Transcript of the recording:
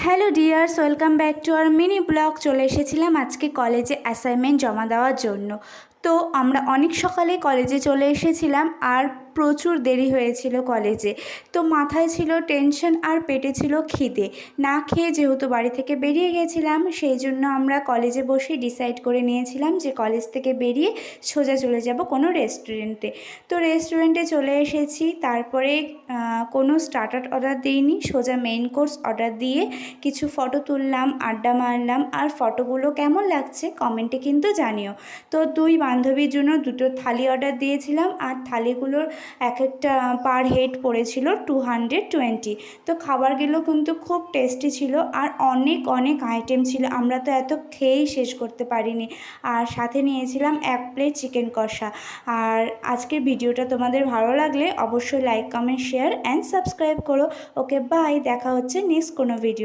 Hello dears, welcome back to our mini blog. চলে এসেছিলাম আজকে কলেজে অ্যাসাইনমেন্ট জমা দেওয়ার জন্য। তো আমরা অনেক সকালে কলেজে চলে এসেছিলাম আর প্রচুর দেরি হয়েছিল কলেজে। তো মাথায় ছিল টেনশন আর পেটে ছিল খিদে। না খেয়ে যেহেতু বাড়ি থেকে বেরিয়ে গেছিলাম, সেই জন্য আমরা কলেজে বসে ডিসাইড করে নিয়েছিলাম যে কলেজ থেকে বেরিয়ে সোজা চলে যাব কোনো রেস্টুরেন্টে। তো রেস্টুরেন্টে চলে এসেছি, তারপরে কোনো স্টার্টার অর্ডার দিইনি, সোজা মেইন কোর্স অর্ডার দিয়ে কিছু ফটো তুললাম, আড্ডা মারলাম। আর ফটোগুলো কেমন লাগছে কমেন্টে কিন্তু জানিও। তো দুই বান্ধবীর জন্য দুটো থালি অর্ডার দিয়েছিলাম, আর থালিগুলোর এক একটা পার হেড পড়েছিল 220। তো খাবারগুলো কিন্তু খুব টেস্টি ছিল আর অনেক অনেক আইটেম ছিল, আমরা তো এত খেয়েই শেষ করতে পারিনি। আর সাথে নিয়েছিলাম 1 প্লেট চিকেন কষা। আর আজকের ভিডিওটা তোমাদের ভালো লাগলে অবশ্যই like, comment, share and subscribe করো। ওকে, বাই, দেখা হচ্ছে নেক্সট কোনো ভিডিও।